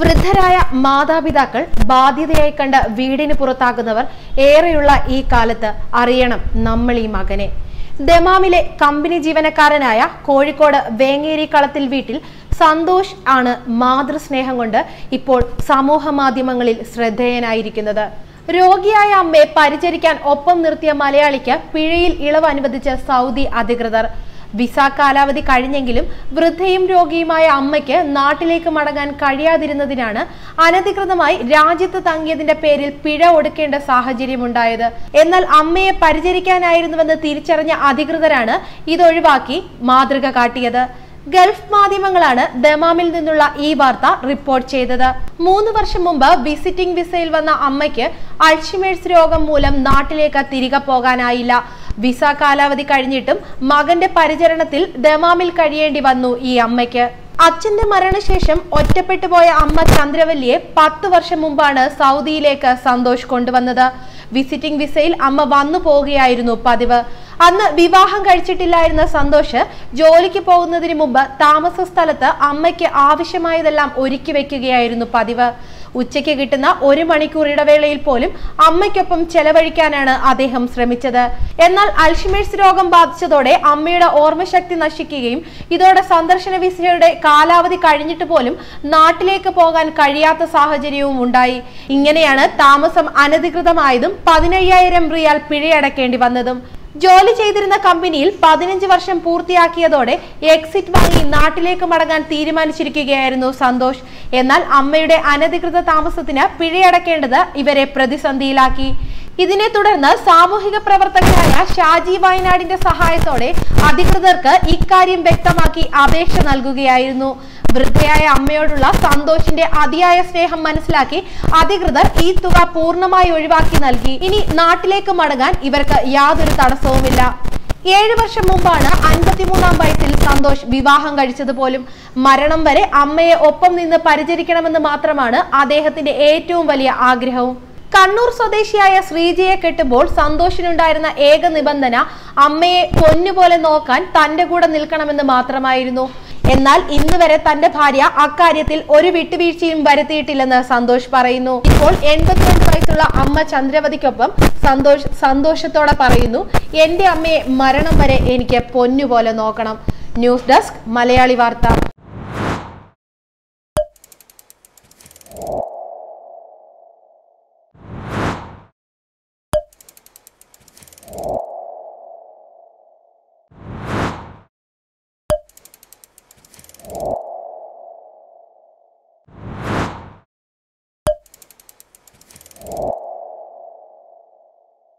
വൃദ്ധരായ മാതാപിതാക്കൾ ബാധ്യതയായി കണ്ട വീടിന് പുറത്താകുന്നവർ ഏറെയുള്ള ഈ കാലത്ത് അറിയണം നമ്മൾ ഈ മകനെ. ദമാമിലെ കമ്പനി ജീവനക്കാരനായ കോഴിക്കോട് വേങ്ങേരി കളത്തിൽ വീട്ടിൽ സന്തോഷ് ആണ് മാതൃസ്നേഹം കൊണ്ട് ഇപ്പോൾ സമൂഹ മാധ്യമങ്ങളിൽ ശ്രദ്ധേയനായിരിക്കുന്നത്. രോഗിയായ അമ്മയെ പരിചരിക്കാൻ ഒപ്പം നിർത്തിയ മലയാളിക്ക് പിഴയിൽ ഇളവ് അനുവദിച്ച സൗദി അധികൃതർ. വിസ കാലാവധി കഴിഞ്ഞെങ്കിലും വൃദ്ധയും രോഗിയുമായ അമ്മയ്ക്ക് നാട്ടിലേക്ക് മടങ്ങാൻ കഴിയാതിരുന്നതിനാണ് അനധികൃതമായി രാജ്യത്ത് തങ്ങിയതിന്റെ പേരിൽ പിഴ ഒടുക്കേണ്ട സാഹചര്യമുണ്ടായത്. എന്നാൽ അമ്മയെ പരിചരിക്കാനായിരുന്നുവെന്ന് തിരിച്ചറിഞ്ഞ അധികൃതരാണ് ഇതൊഴിവാക്കി മാതൃക കാട്ടിയത്. ഗൾഫ് മാധ്യമങ്ങളാണ് ദമാമിൽ നിന്നുള്ള ഈ വാർത്ത റിപ്പോർട്ട് ചെയ്തത്. 3 വർഷം മുമ്പ് വിസിറ്റിംഗ് വിസയിൽ വന്ന അമ്മയ്ക്ക് അൾഷിമേഴ്സ് രോഗം മൂലം നാട്ടിലേക്ക് തിരികെ പോകാനായില്ല. വിസ കാലാവധി കഴിഞ്ഞിട്ടും മകന്റെ പരിചരണത്തിൽ ദമാമിൽ കഴിയേണ്ടി വന്നു ഈ അമ്മയ്ക്ക്. അച്ഛന്റെ മരണശേഷം ഒറ്റപ്പെട്ടു പോയ അമ്മ ചന്ദ്രവല്ലിയെ 10 വർഷം മുമ്പാണ് സൗദിയിലേക്ക് സന്തോഷ് കൊണ്ടുവന്നത്. വിസിറ്റിംഗ് വിസയിൽ അമ്മ വന്നു പോവുകയായിരുന്നു പതിവ്. അന്ന് വിവാഹം കഴിച്ചിട്ടില്ലായിരുന്ന സന്തോഷ് ജോലിക്ക് പോകുന്നതിന് മുമ്പ് താമസ സ്ഥലത്ത് അമ്മയ്ക്ക് ആവശ്യമായതെല്ലാം ഒരുക്കി വെക്കുകയായിരുന്നു പതിവ്. ഉച്ചയ്ക്ക് കിട്ടുന്ന 1 മണിക്കൂർ ഇടവേളയിൽ പോലും അമ്മയ്ക്കൊപ്പം ചെലവഴിക്കാനാണ് അദ്ദേഹം ശ്രമിച്ചത്. എന്നാൽ അൾഷിമേഴ്സ് രോഗം ബാധിച്ചതോടെ അമ്മയുടെ ഓർമ്മശക്തി നശിക്കുകയും ഇതോടെ സന്ദർശന വിസയുടെ കാലാവധി കഴിഞ്ഞിട്ട് പോലും നാട്ടിലേക്ക് പോകാൻ കഴിയാത്ത സാഹചര്യവും ഉണ്ടായി. ഇങ്ങനെയാണ് താമസം അനധികൃതമായതും 15,000 റിയാൽ പിഴയടക്കേണ്ടി വന്നതും. ജോലി ചെയ്തിരുന്ന കമ്പനിയിൽ 15 വർഷം പൂർത്തിയാക്കിയതോടെ എക്സിറ്റ് വാങ്ങി നാട്ടിലേക്ക് മടങ്ങാൻ തീരുമാനിച്ചിരിക്കുകയായിരുന്നു സന്തോഷ്. എന്നാൽ അമ്മയുടെ അനധികൃത താമസത്തിന് പിഴയടക്കേണ്ടത് ഇവരെ പ്രതിസന്ധിയിലാക്കി. ഇതിനെ തുടർന്ന് സാമൂഹിക പ്രവർത്തകനായ ഷാജി വയനാടിന്റെ സഹായത്തോടെ അധികൃതർക്ക് ഇക്കാര്യം വ്യക്തമാക്കി അപേക്ഷ നൽകുകയായിരുന്നു. വൃദ്ധയായ അമ്മയോടുള്ള സന്തോഷിന്റെ അതിയായ സ്നേഹം മനസ്സിലാക്കി അധികൃതർ ഈ തുക പൂർണ്ണമായി ഒഴിവാക്കി നൽകി. ഇനി നാട്ടിലേക്ക് മടങ്ങാൻ ഇവർക്ക് യാതൊരു തടസ്സവുമില്ല. 7 വർഷം മുമ്പാണ് 53-ാം വയസ്സിൽ സന്തോഷ് വിവാഹം കഴിച്ചത് പോലും. മരണം വരെ അമ്മയെ ഒപ്പം നിന്ന് പരിചരിക്കണമെന്ന് മാത്രമാണ് അദ്ദേഹത്തിന്റെ ഏറ്റവും വലിയ ആഗ്രഹവും. കണ്ണൂർ സ്വദേശിയായ ശ്രീജയെ കെട്ടുമ്പോൾ സന്തോഷിനുണ്ടായിരുന്ന ഏക നിബന്ധന അമ്മയെ പൊന്നുപോലെ നോക്കാൻ തന്റെ കൂടെ നിൽക്കണമെന്ന് മാത്രമായിരുന്നു. എന്നാൽ ഇന്ന് വരെ തന്റെ ഭാര്യ അക്കാര്യത്തിൽ ഒരു വിട്ടുവീഴ്ചയും വരുത്തിയിട്ടില്ലെന്ന് സന്തോഷ് പറയുന്നു. ഇപ്പോൾ 82 വയസ്സുള്ള അമ്മ ചന്ദ്രവതിക്കൊപ്പം സന്തോഷ് സന്തോഷത്തോടെ പറയുന്നു, എന്റെ അമ്മയെ മരണം വരെ എനിക്ക് പൊന്നുപോലെ നോക്കണം. ന്യൂസ് ഡെസ്ക് മലയാളി വാർത്ത.